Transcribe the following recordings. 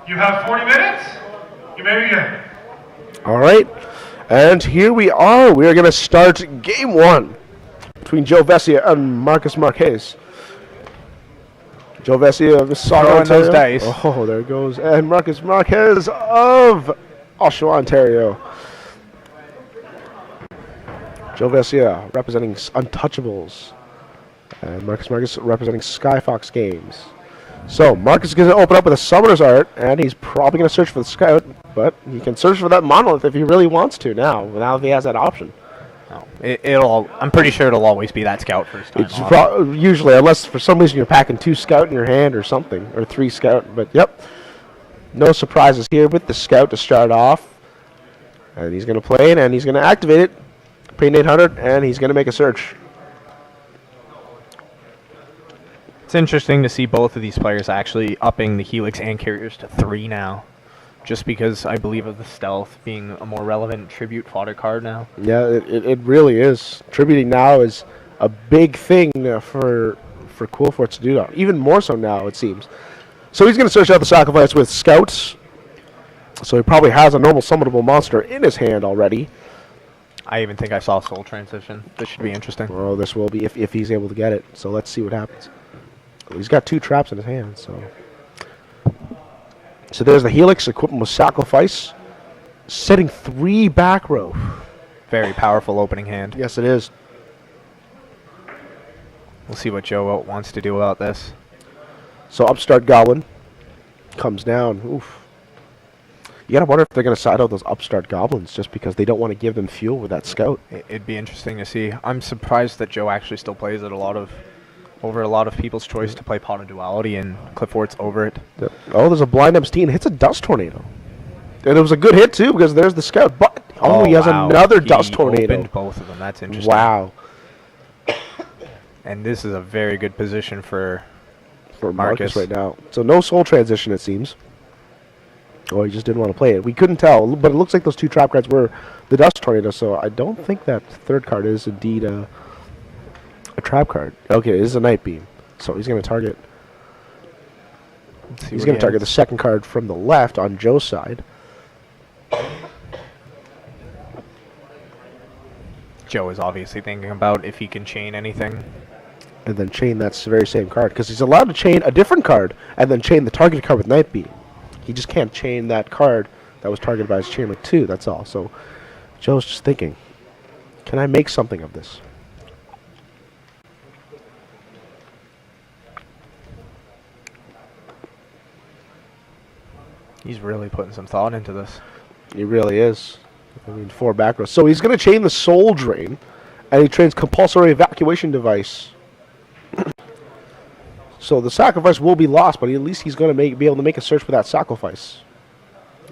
You have 40 minutes. You may begin. All right, and here we are. We are going to start game one between Joe Vesia and Marcus Marquez. Joe Vesia of Mississauga, those Ontario. dice. Oh, there it goes. And Marcus Marquez of Oshawa, Ontario. Joe Vesia representing Untouchables. And Marcus Marquez representing Skyfox Games. So, Marcus is going to open up with a Summoner's Art, and he's probably going to search for the Scout, but he can search for that Monolith if he really wants to now if he has that option. Oh, I'm pretty sure it'll always be that Scout first time. Usually, unless for some reason you're packing 2 Scout in your hand or something, or 3 Scout, but yep. No surprises here with the Scout to start off. And he's going to play it, and he's going to activate it. Paying 800, and he's going to make a search. It's interesting to see both of these players actually upping the Helix and Carriers to 3 now. Just because I believe of the Stealth being a more relevant tribute fodder card now. Yeah, it really is. Tributing now is a big thing for Quillforts to do now. Even more so now, it seems. So he's going to search out the Sacrifice with Scouts. So he probably has a normal summonable monster in his hand already. I even think I saw Soul Transition. This should be interesting. Well, this will be if he's able to get it. So let's see what happens. He's got 2 traps in his hand, so there's the Helix equipped with Sacrifice, setting 3 back row. Very powerful opening hand. Yes, it is. We'll see what Joe wants to do about this. So Upstart Goblin comes down. Oof. You gotta wonder if they're gonna side out those Upstart Goblins just because they don't want to give them fuel with that Scout. It'd be interesting to see. I'm surprised that Joe actually still plays it over a lot of people's choice to play Pot of Duality and Clifford's over it. Yep. Oh, there's a Blind Epstein. Hits a Dust Tornado. And it was a good hit, too, because there's the Scout. But, he has another Dust Tornado. Opened both of them. That's interesting. Wow. And this is a very good position for Marcus right now. So no Soul Transition, it seems. Oh, he just didn't want to play it. We couldn't tell, but it looks like those 2 trap cards were the Dust Tornado, so I don't think that 3rd card is indeed a trap card. Okay, this is a Night Beam. So he's going to target. He's going to target the 2nd card from the left on Joe's side. Joe is obviously thinking about if he can chain anything. And then chain that very same card. Because he's allowed to chain a different card and then chain the targeted card with Night Beam. He just can't chain that card that was targeted by his chain with 2. That's all. So Joe's just thinking, can I make something of this? He's really putting some thought into this. He really is. I mean, 4 back rows. So he's going to chain the Soul Drain, and he trains Compulsory Evacuation Device. So the Sacrifice will be lost, but at least he's going to be able to make a search for that Sacrifice.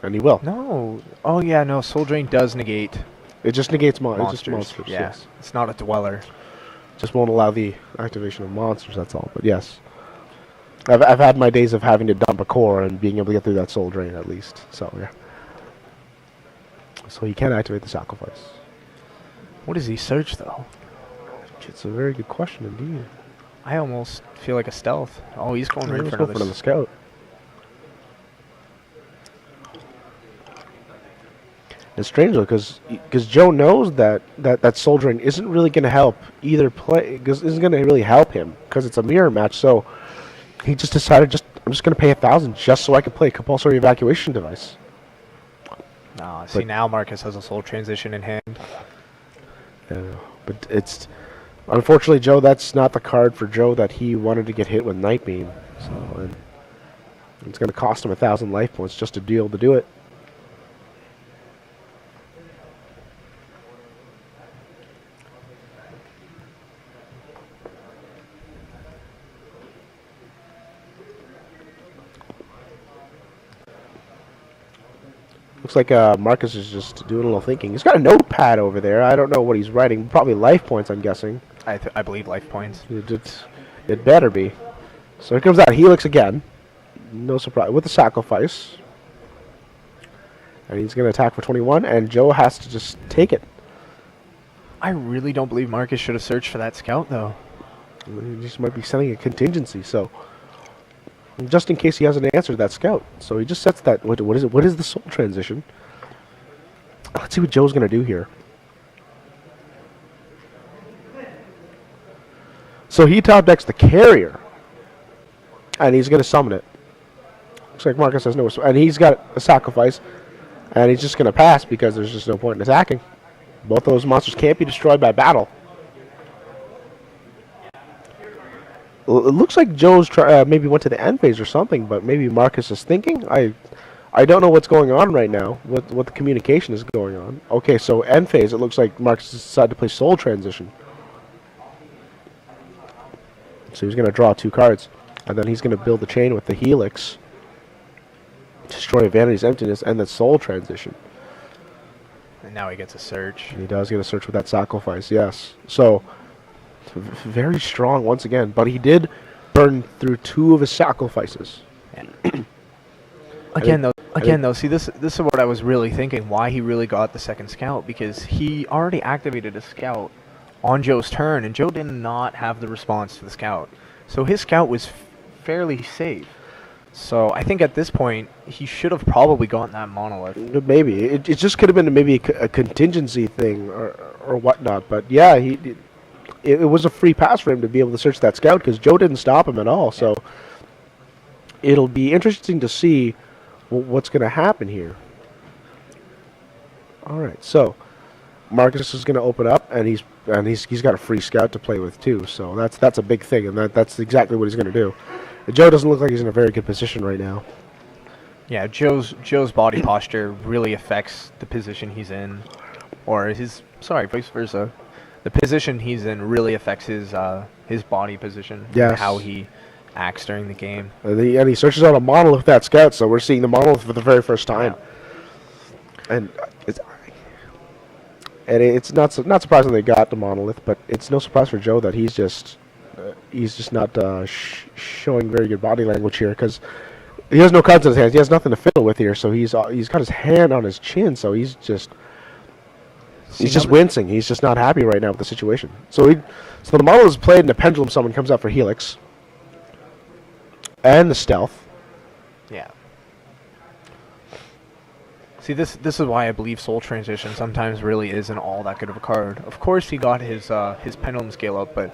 And he will. No. Oh, yeah, no. Soul Drain does negate. It just negates monsters. It's just monsters. Yeah. Yes. It's not a Dweller. Just won't allow the activation of monsters, that's all. But yes. I've had my days of having to dump a core and being able to get through that Soul Drain at least. So, yeah. So he can activate the Sacrifice. What does he search, though? It's a very good question indeed. I almost feel like a Stealth. Oh, he's going right for another Scout. It's strange, though, because Joe knows that Soul Drain isn't really going to help either play, because isn't going to really help him, because it's a mirror match, so he just decided, I'm just going to pay 1,000 just so I can play a Compulsory Evacuation Device. See, now Marcus has a Soul Transition in hand. But it's... Unfortunately, Joe, that's not the card for Joe that he wanted to get hit with Night Beam. So, and it's going to cost him 1,000 life points just to be able to do it. Looks like Marcus is just doing a little thinking. He's got a notepad over there. I don't know what he's writing. Probably life points, I'm guessing. I believe life points. It better be. So here comes that Helix again. No surprise. With the Sacrifice. And he's going to attack for 21, and Joe has to just take it. I really don't believe Marcus should have searched for that Scout, though. He just might be sending a contingency, so... just in case he hasn't answered that scout. So he just sets that. What is it? What is the soul transition? Let's see what Joe's going to do here. So he top decks the carrier, and he's going to summon it. Looks like Marcus has no, and he's got a sacrifice, and he's just going to pass because there's just no point in attacking. Both of those monsters can't be destroyed by battle. It looks like Joe's maybe went to the end phase or something, but maybe Marcus is thinking. I don't know what's going on right now. What the communication is going on. Okay, so end phase. It looks like Marcus decided to play Soul Transition. So he's going to draw 2 cards, and then he's going to build the chain with the Helix, destroy Vanity's Emptiness, and then Soul Transition. And now he gets a search. And he does get a search with that sacrifice, yes. So, very strong once again, but he did burn through 2 of his sacrifices. Yeah. Again, though, see, this is what I was really thinking, why he really got the second scout, because he already activated a scout on Joe's turn, and Joe did not have the response to the scout. So his scout was fairly safe. So I think at this point, he should have probably gotten that monolith. Maybe. It just could have been maybe a contingency thing or whatnot. But yeah, it was a free pass for him to be able to search that scout because Joe didn't stop him at all. So it'll be interesting to see what's going to happen here. All right, so Marcus is going to open up, and he's got a free scout to play with too. So that's a big thing, and that's exactly what he's going to do. Joe doesn't look like he's in a very good position right now. Yeah, Joe's body posture really affects the position he's in, or vice versa. The position he's in really affects his body position, yes, and how he acts during the game. And he searches out a monolith with that scout, so we're seeing the monolith for the very first time. Yeah. And it's not surprising they got the monolith, but it's no surprise for Joe that he's just not showing very good body language here because he has no cards in his hands. He has nothing to fiddle with here, so he's got his hand on his chin, so he's just wincing. He's just not happy right now with the situation. So the monolith is played, and the pendulum summon comes out for Helix and the stealth. Yeah. See, this is why I believe Soul Transition sometimes really isn't all that good of a card. Of course, he got his pendulum scale up, but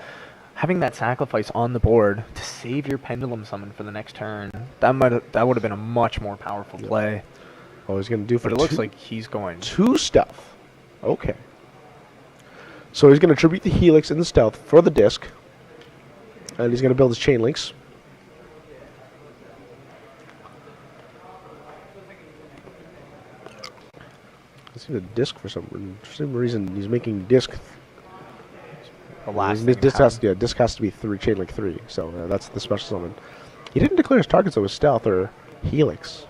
having that sacrifice on the board to save your pendulum summon for the next turn, that would have been a much more powerful play. Oh, he's going to do for But it looks like he's going 2 stealth. Okay. So he's going to tribute the Helix and the stealth for the disc, and he's going to build his chain links. I see the disc for some reason he's making disc. the last Disc has to be 3 chain link 3. So that's the special summon. He didn't declare his targets, though, as stealth or Helix.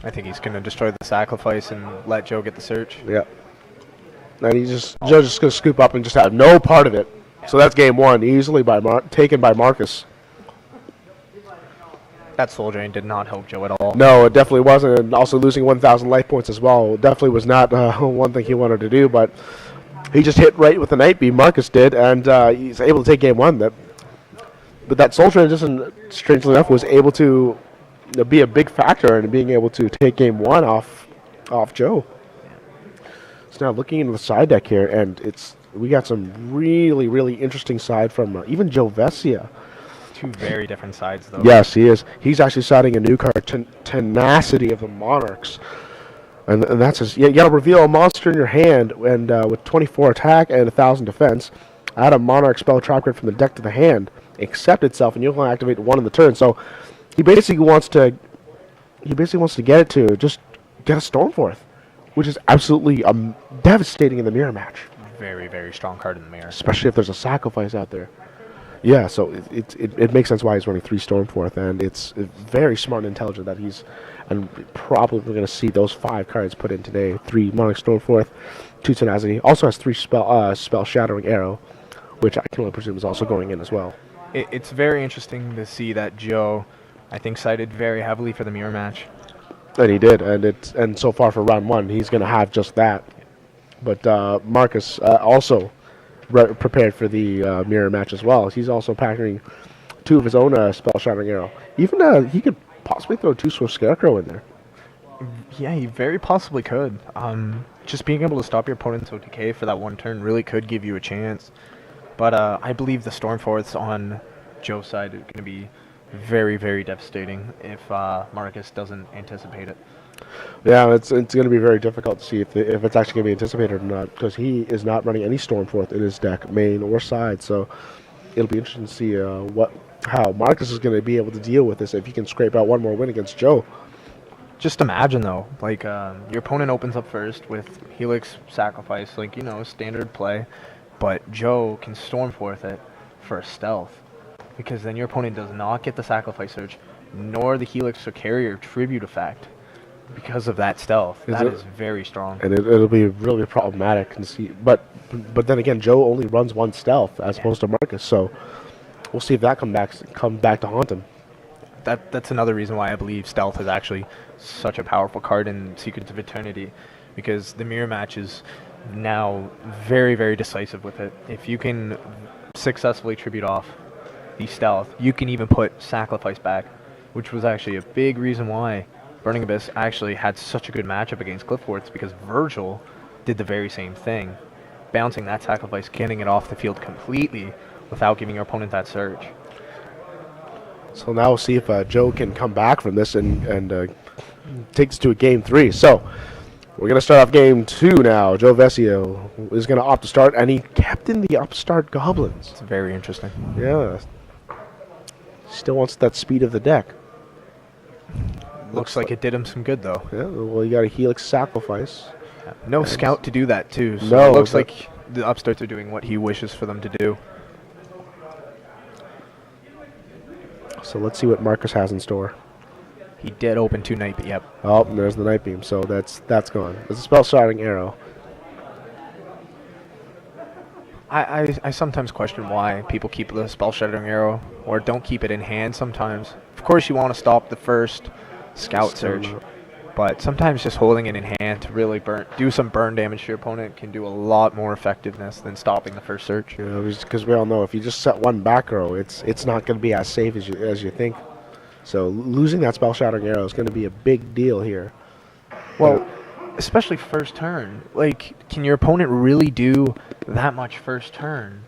I think he's going to destroy the sacrifice and let Joe get the search. Yeah. And Joe's just going to scoop up and just have no part of it. So that's game 1, easily taken by Marcus. That Soul Drain did not help Joe at all. No, it definitely wasn't. And also losing 1,000 life points as well definitely was not one thing he wanted to do. But he just hit right with the Night Beam, Marcus did, and he's able to take game 1. But that Soul Transition, strangely enough, was able to be a big factor in being able to take game 1 off Joe. So now looking into the side deck here, and we got some really, really interesting side from even Joe Vesia. 2 very different sides, though. Yes, he is. He's actually siding a new card, Tenacity of the Monarchs. And that's his. You got to reveal a monster in your hand, and with 24 attack and 1,000 defense, add a Monarch spell trap card from the deck to the hand, accept itself, and you'll only activate 1 in the turn. So he basically wants to get it to just get a Stormforth, which is absolutely devastating in the mirror match. Very, very strong card in the mirror. Especially if there's a sacrifice out there. Yeah, so it makes sense why he's running 3 Stormforth, and it's very smart and intelligent that and probably we're going to see those 5 cards put in today. 3 Monarch Stormforth, 2 Tenacity. Also has 3 Spell Shattering Arrow, which I can only presume is also going in as well. It's very interesting to see that Joe, I think, sided very heavily for the mirror match. And he did, and so far for round 1, he's going to have just that. But Marcus also prepared for the mirror match as well. He's also packing two of his own spell shattering arrow. Even he could possibly throw 2 Swift Scarecrow in there. Yeah, he very possibly could. Just being able to stop your opponent's OTK for that one turn really could give you a chance. But I believe the Stormforths on Joe's side are going to be very, very devastating if Marcus doesn't anticipate it. Yeah, it's going to be very difficult to see if it's actually going to be anticipated or not, because he is not running any Stormforth in his deck, main or side. So it'll be interesting to see how Marcus is going to be able to deal with this if he can scrape out one more win against Joe. Just imagine, though, like, your opponent opens up first with Helix Sacrifice, like, standard play, but Joe can Stormforth it for a stealth, because then your opponent does not get the Sacrifice Surge, nor the Helix or Carrier Tribute effect because of that stealth. That is very strong. And it'll be really problematic to see. But then again, Joe only runs 1 stealth as opposed to Marcus, so we'll see if that come back to haunt him. That's another reason why I believe Stealth is actually such a powerful card in Secrets of Eternity, because the mirror match is now very, very decisive with it. If you can successfully tribute off the Stealth, you can even put Sacrifice back, which was actually a big reason why Burning Abyss actually had such a good matchup against Cliffworths, because Virgil did the very same thing, bouncing that Sacrifice, getting it off the field completely without giving your opponent that surge. So now we'll see if Joe can come back from this and take us to a game 3. So we're going to start off game 2 now. Joe Vesio is going to opt to start, and he kept in the upstart Goblins. It's very interesting. Yeah. Still wants that speed of the deck. Looks like it did him some good, though. Yeah, well, you got a Helix Sacrifice. Yeah. No Scout to do that, too. So no, it looks like the upstarts are doing what he wishes for them to do. So let's see what Marcus has in store. He did open 2 Night Beam. Yep. Oh, and there's the Night Beam, so that's gone. It's a spell shattering arrow. I sometimes question why people keep the spell shattering arrow or don't keep it in hand sometimes. Of course you want to stop the first scout surge, but sometimes just holding it in hand to really do some burn damage to your opponent can do a lot more effectiveness than stopping the first surge. You know, because we all know if you just set 1 back row, it's not going to be as safe as you think. So losing that spell shattering arrow is going to be a big deal here. Well, especially first turn. Like, can your opponent really do that much first turn?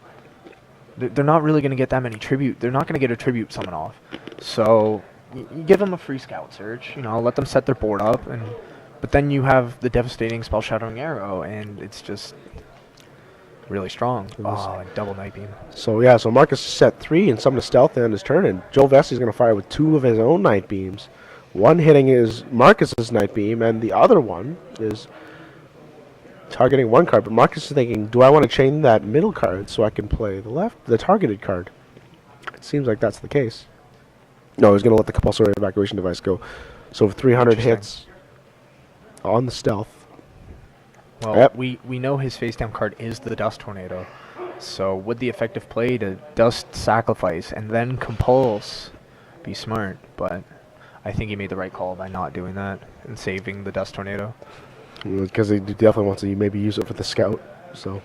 They're not really going to get that many tribute. They're not going to get a tribute summon off. So you give them a free scout surge. Let them set their board up, but then you have the devastating spell shattering arrow, and it's just really strong. Oh, double Night Beam. So yeah, so Marcus set 3 and summoned a stealth in his turn, and Joe Vesey is going to fire with 2 of his own Night Beams. One hitting is Marcus's Night Beam, and the other one is targeting 1 card. But Marcus is thinking, do I want to chain that middle card so I can play the targeted card? It seems like that's the case. No, he's going to let the compulsory evacuation device go. So 300 hits on the stealth. Well, yep. we know his face down card is the Dust Tornado. So would the effective play to Dust Sacrifice and then Compulse be smart? But I think he made the right call by not doing that and saving the Dust Tornado. Because he definitely wants to maybe use it for the scout. So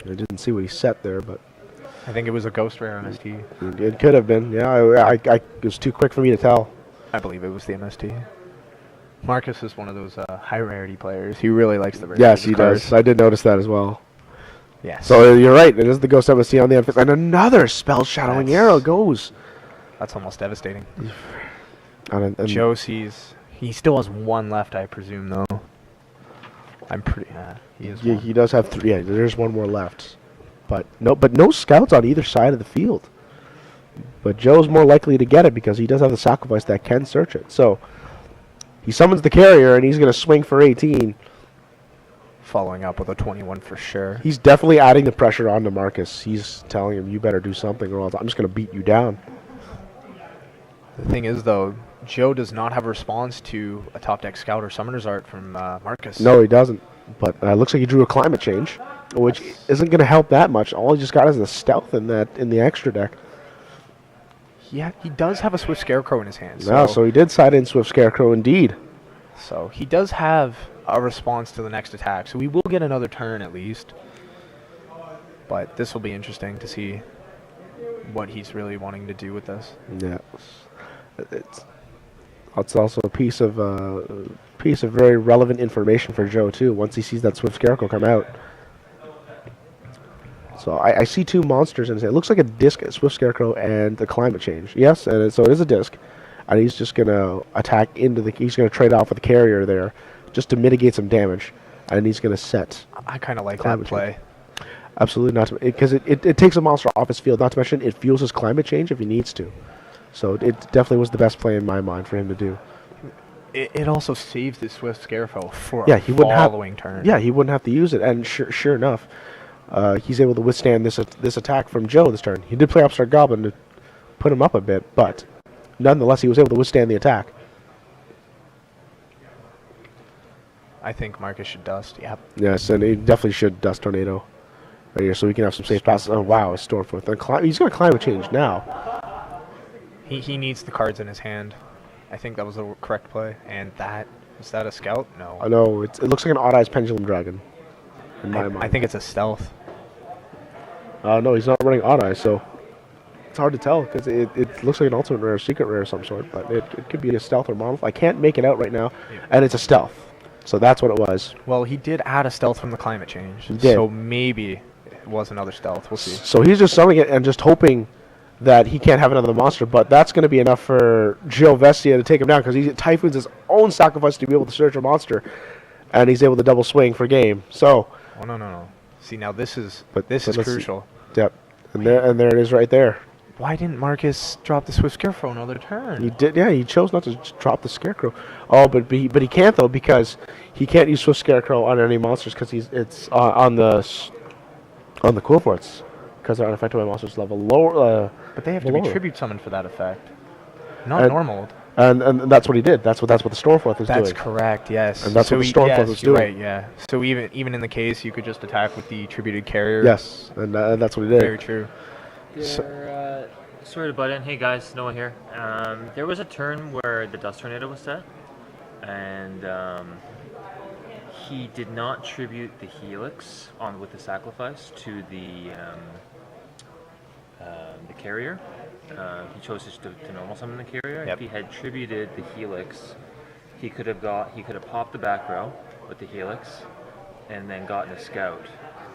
I didn't see what he set there, but I think it was a Ghost Rare MST. It could have been. Yeah, it was too quick for me to tell. I believe it was the MST. Marcus is one of those high rarity players. He really likes the rarity. Yes, he does. I did notice that as well. Yes. So you're right. It is the Ghost MST on the end. And another spell shadowing arrow goes. That's almost devastating. And Joe sees. He still has 1 left, I presume, though. I'm pretty. He is. Yeah, he does have 3. Yeah, there's 1 more left. But no scouts on either side of the field. But Joe's more likely to get it because he does have the sacrifice that can search it. So he summons the carrier and he's going to swing for 18. Following up with a 21 for sure. He's definitely adding the pressure onto Marcus. He's telling him, you better do something or else I'm just going to beat you down. The thing is, though, Joe does not have a response to a top deck scout or summoner's art from Marcus. No, he doesn't. But looks like he drew a climate change, which isn't going to help that much. All he just got is the stealth in the extra deck. Yeah, he does have a Swift Scarecrow in his hand. So he did side in Swift Scarecrow indeed. So he does have a response to the next attack. So we will get another turn at least. But this will be interesting to see what he's really wanting to do with this. Yeah, it's also a piece of very relevant information for Joe too. Once he sees that Swift Scarecrow come out, so I see two monsters and it looks like a disc, a Swift Scarecrow, and the climate change. Yes, and so it is a disc, and he's just gonna attack into the. He's gonna trade off with the carrier there, just to mitigate some damage, and he's gonna set. I kind of like that play. Absolutely not, because it takes a monster off his field. Not to mention, it fuels his climate change if he needs to. So it definitely was the best play in my mind for him to do. It also saves the Swift Scarecrow for a following turn. Yeah, he wouldn't have to use it, and sure enough, he's able to withstand this attack from Joe this turn. He did play Upstart Goblin to put him up a bit, but nonetheless, he was able to withstand the attack. I think Marcus should dust. Yep. Yes, and he definitely should dust Tornado right here, so we can have some safe passes. Oh wow, a Stormforth. He's going to climate change now. He needs the cards in his hand. I think that was the correct play. And is that a scout? No. No, it looks like an Odd Eyes Pendulum Dragon. In my mind. I think it's a stealth. No, he's not running Odd Eyes, so it's hard to tell because it looks like an ultimate rare, secret rare of some sort, but it could be a stealth or mono. I can't make it out right now, and it's a stealth. So that's what it was. Well, he did add a stealth from the climate change. He did. So maybe it was another stealth. We'll see. So he's just summoning it and just hoping that he can't have another monster, but that's going to be enough for Joe Vestia to take him down because he typhoons his own sacrifice to be able to search a monster, and he's able to double swing for game. So. Oh no. See, now this is crucial. Yep, and there it is right there. Why didn't Marcus drop the Swift Scarecrow another turn? He did. Yeah, he chose not to drop the Scarecrow. Oh, but he can't though because he can't use Swift Scarecrow on any monsters because it's on the cool forts because they're unaffected by monsters level lower. But they have to be tribute summoned for that effect. Not normal. And that's what he did. That's what the Stormforth is doing. That's correct. Yes. And that's what the Stormforth was doing. Right. Yeah. So even in the case, you could just attack with the tributed carrier. Yes, and that's what he did. Very true. Sorry to butt in. Hey guys, Noah here. There was a turn where the Dust Tornado was set, and he did not tribute the Helix with the sacrifice to the carrier. He chose to normal summon the carrier. Yep. If he had tributed the Helix, he could have popped the back row with the Helix, and then gotten a scout,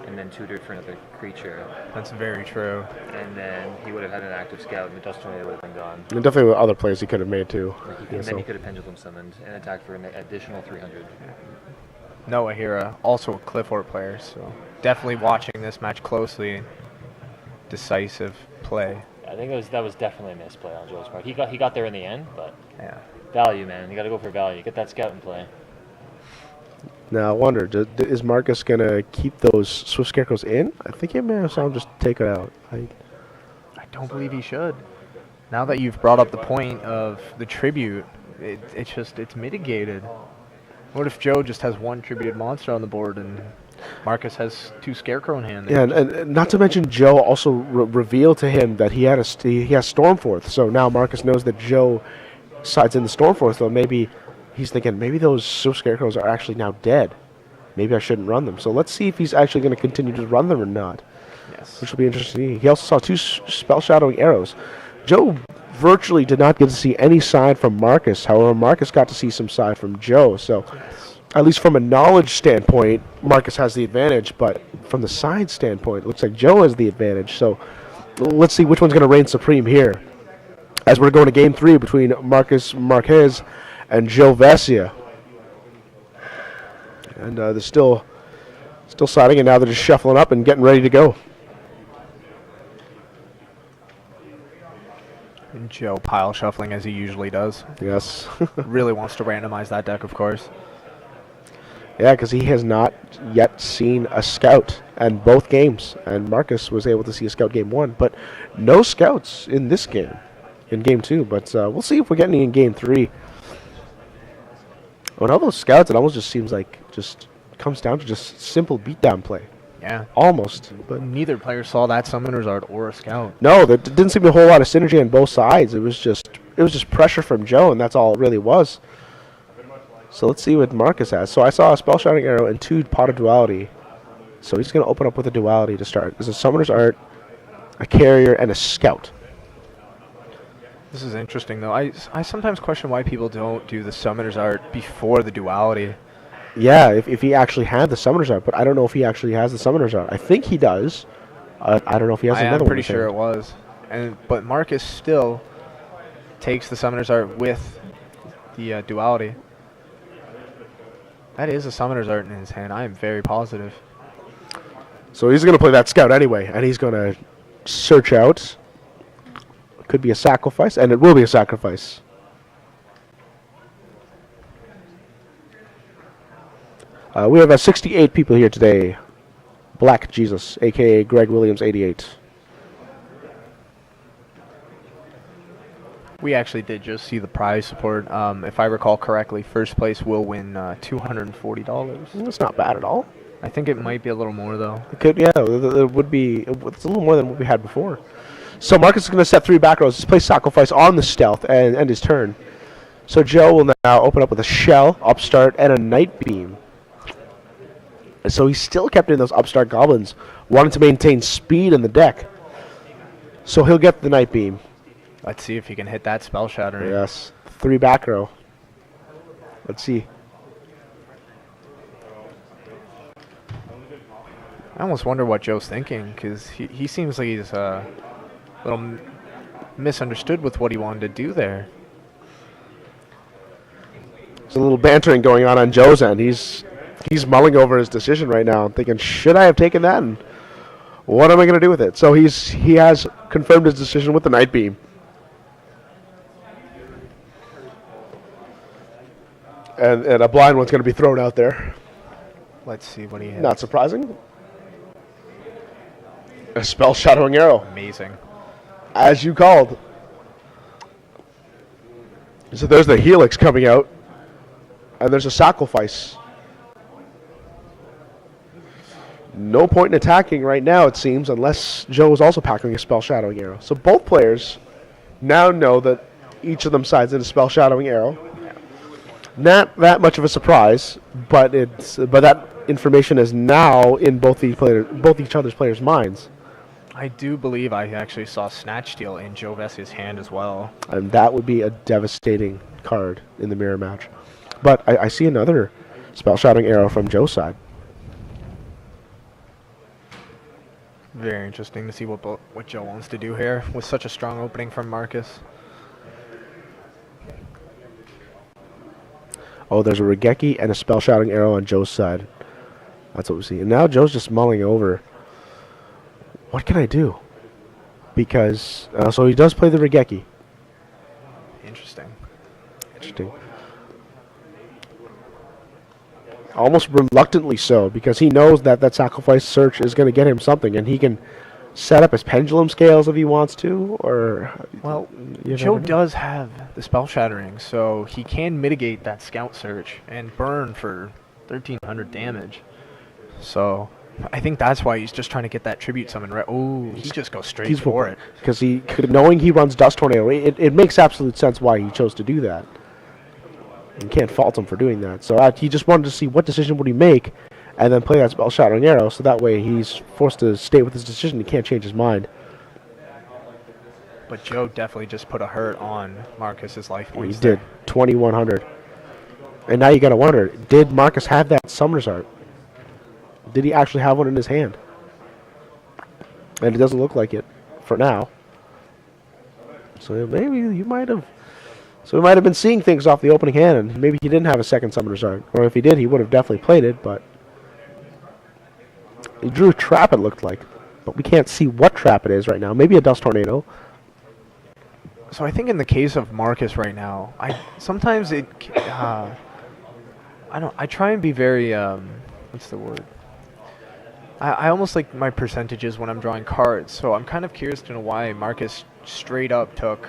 and then tutored for another creature. That's very true. And then he would have had an active scout, and the Dust Tornado would have been gone. And definitely other plays he could have made too. Then he could have pendulum summoned and attacked for an additional 300. Noah here, also a Clifford player, so definitely watching this match closely. Decisive play. I think that was definitely a misplay on Joe's part. He got there in the end, but yeah, value, man. You got to go for value. Get that scout in play. Now I wonder, is Marcus gonna keep those Swift Scarecrows in? I think he may have saw him just take it out. I don't believe he should. Now that you've brought up the point of the tribute, it's mitigated. What if Joe just has one tributed monster on the board and Marcus has two Scarecrow in hand? Yeah, and not to mention Joe also revealed to him that he has Stormforth. So now Marcus knows that Joe sides in the Stormforth. So maybe he's thinking maybe those Swift Scarecrows are actually now dead. Maybe I shouldn't run them. So let's see if he's actually going to continue to run them or not. Yes. Which will be interesting. He also saw two Spell Shadowing Arrows. Joe virtually did not get to see any side from Marcus. However, Marcus got to see some side from Joe. So at least from a knowledge standpoint, Marcus has the advantage. But from the side standpoint, it looks like Joe has the advantage. So let's see which one's going to reign supreme here. As we're going to Game 3 between Marcus Marquez and Joe Vestia. And they're still siding, and now they're just shuffling up and getting ready to go. And Joe pile shuffling as he usually does. Yes. Really wants to randomize that deck, of course. Yeah, because he has not yet seen a scout in both games. And Marcus was able to see a scout game 1, but no scouts in this game, in game 2. But we'll see if we get any in game 3. When all those scouts, it almost just seems like just comes down to just simple beatdown play. Yeah. Almost. But neither player saw that Summoner's Art or a scout. No, there didn't seem a whole lot of synergy on both sides. It was just pressure from Joe, and that's all it really was. So let's see what Marcus has. So I saw a Spell Shouting Arrow and 2 Pot of Duality. So he's going to open up with a Duality to start. There's a Summoner's Art a carrier, and a scout. This is interesting, though. I sometimes question why people don't do the Summoner's Art before the Duality. Yeah, if he actually had the Summoner's Art, but I don't know if he actually has the Summoner's Art. I think he does. I don't know if he has another one. I'm pretty sure it was. But Marcus still takes the Summoner's Art with the Duality. That is a Summoner's Art in his hand. I am very positive. So he's going to play that scout anyway, and he's going to search out. Could be a sacrifice, and it will be a sacrifice. We have 68 people here today. Black Jesus, a.k.a. Greg Williams, 88. We actually did just see the prize support. If I recall correctly, first place will win $240. That's not bad at all. I think it might be a little more, though. It could, yeah. It would be. It's a little more than what we had before. So Marcus is going to set 3 back rows. He's play sacrifice on the stealth and end his turn. So Joe will now open up with a shell, upstart, and a night beam. So he's still kept in those upstart goblins, wanting to maintain speed in the deck. So he'll get the night beam. Let's see if he can hit that spell shattering. Yes, 3 back row. Let's see. I almost wonder what Joe's thinking, because he seems like he's a little misunderstood with what he wanted to do there. There's a little bantering going on Joe's end. He's mulling over his decision right now, thinking, should I have taken that? And what am I going to do with it? So he has confirmed his decision with the night beam. And a blind one's going to be thrown out there. Let's see what he has. Not surprising. A spell shadowing arrow. Amazing. As you called. So there's the helix coming out. And there's a sacrifice. No point in attacking right now, it seems, unless Joe is also packing a spell shadowing arrow. So both players now know that each of them sides in a spell shadowing arrow. Not that much of a surprise, but that information is now in both each other's players' minds. I do believe I actually saw Snatch Steal in Joe Vessia's hand as well. And that would be a devastating card in the mirror match. But I see another spell shadowing arrow from Joe's side. Very interesting to see what Joe wants to do here with such a strong opening from Marcus. Oh, there's a Regeki and a spell shadowing arrow on Joe's side. That's what we see. And now Joe's just mulling over. What can I do? Because, so he does play the Regeki. Interesting. Almost reluctantly so, because he knows that that sacrifice search is going to get him something, and he can set up his pendulum scales if he wants to, or... Well, Joe does have the spell shattering, so he can mitigate that scout search and burn for 1,300 damage. So I think that's why he's just trying to get that tribute summon right. Oh, he just goes straight for it. Because knowing he runs Dust Tornado, it makes absolute sense why he chose to do that. You can't fault him for doing that. So he just wanted to see what decision would he make, and then play that spell shattering arrow, so that way he's forced to stay with his decision. He can't change his mind. But Joe definitely just put a hurt on Marcus's life points. He did, 2,100. And now you got to wonder, did Marcus have that Summoner's Art? Did he actually have one in his hand? And it doesn't look like it for now. So maybe you might have. So we might have been seeing things off the opening hand, and maybe he didn't have a second Summoner's Art. Or if he did, he would have definitely played it, but... He drew a trap, it looked like. But we can't see what trap it is right now. Maybe a Dust Tornado. So I think in the case of Marcus right now, I try and be very, what's the word? I almost like my percentages when I'm drawing cards, so I'm kind of curious to know why Marcus straight up took...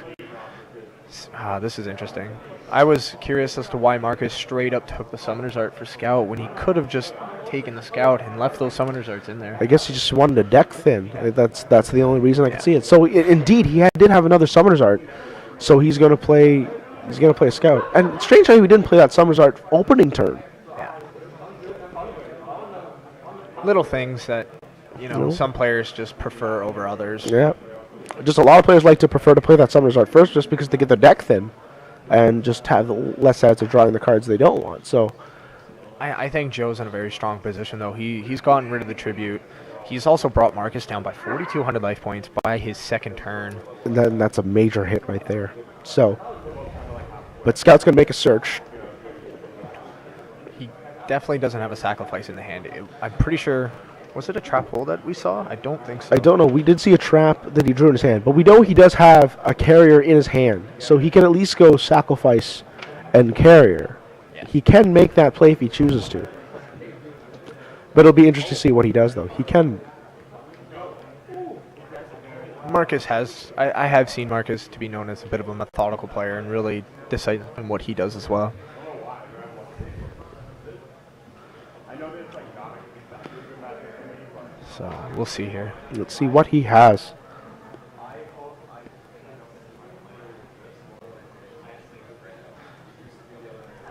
this is interesting. I was curious as to why Marcus straight up took the Summoner's Art for Scout when he could have just taken the Scout and left those Summoner's Arts in there. I guess he just wanted to deck thin. That's the only reason I can see it. So indeed, he did have another Summoner's Art. So he's going to play a Scout. And it's strange how he didn't play that Summoner's Art opening turn. Yeah. Little things that you know, some players just prefer over others. Yeah. Just a lot of players like to prefer to play that Summoner's Art first just because they get their deck thin and just have less odds of drawing the cards they don't want. So I think Joe's in a very strong position, though. He's gotten rid of the Tribute. He's also brought Marcus down by 4,200 life points by his second turn. and then that's a major hit right there. So, but Scout's going to make a search. He definitely doesn't have a sacrifice in the hand. I'm pretty sure... Was it a trap hole that we saw? I don't think so. I don't know. We did see a trap that he drew in his hand, but we know he does have a carrier in his hand, so he can at least go sacrifice and carrier. Yeah. He can make that play if he chooses to. But it'll be interesting to see what he does, though. He can. Marcus has... I have seen Marcus to be known as a bit of a methodical player and really decisive in what he does as well. So, we'll see here. Let's see what he has. I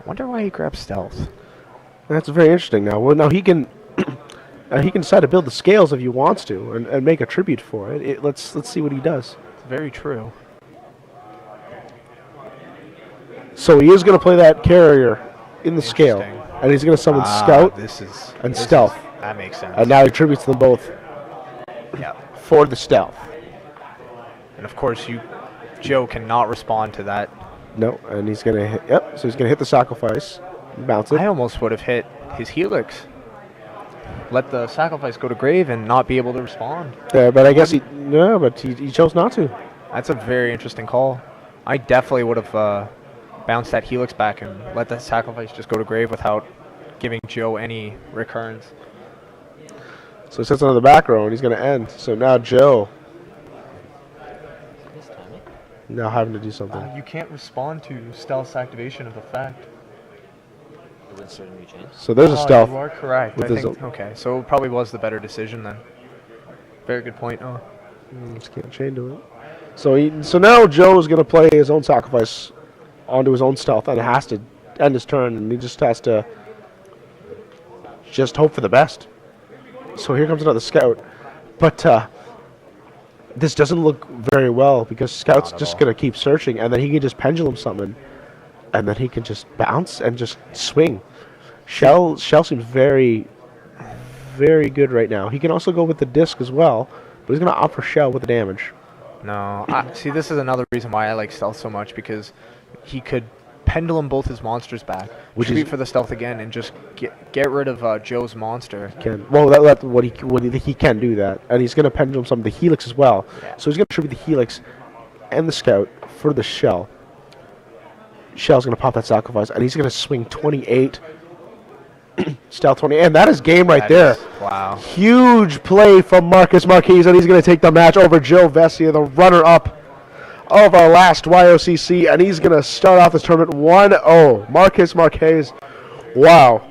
wonder why he grabbed Stealth. That's very interesting. Now, well, now he can he can decide to build the scales if he wants to and make a tribute for it. Let's see what he does. It's very true. So he is going to play that carrier in the scale, Interesting. and he's going to summon Scout and Stealth. That makes sense. And now he tributes them both Yeah. for the Stealth. And of course, Joe cannot respond to that. No, and he's going to hit. Yep. So he's going to hit the sacrifice, bounce it. I almost would have hit his Helix. Let the sacrifice go to grave and not be able to respond. But I guess he chose not to. That's a very interesting call. I definitely would have bounced that Helix back and let that sacrifice just go to grave without giving Joe any recurrence. So he sets it on the back row, and he's going to end. So now Joe now having to do something. You can't respond to Stealth's activation of effect. So there's a Stealth. You are correct. with I his think, okay, so it probably was the better decision then. Very good point. Oh. Just can't chain to it. So now Joe is going to play his own sacrifice onto his own Stealth, and has to end his turn, and he just has to just hope for the best. So here comes another Scout, but this doesn't look very well because Scout's just going to keep searching, and then he can just pendulum summon, and then he can just bounce and just swing. Shell seems very, very good right now. He can also go with the disc as well, but he's going to opt for Shell with the damage. No, see, this is another reason why I like Stealth so much, because he could pendulum both his monsters back, tribute for the Stealth again, and just get rid of Joe's monster. That's what he can do that, and he's going to pendulum summon the Helix as well. Yeah. So he's going to tribute the Helix and the Scout for the Shell. Shell's going to pop that sacrifice, and he's going to swing 28. Stealth 20, and that is game right there. Wow. Huge play from Marcus Marquez, and he's going to take the match over Joe Vessia, the runner-up of our last YOCC, and he's going to start off this tournament 1-0. Marcus Marquez, wow.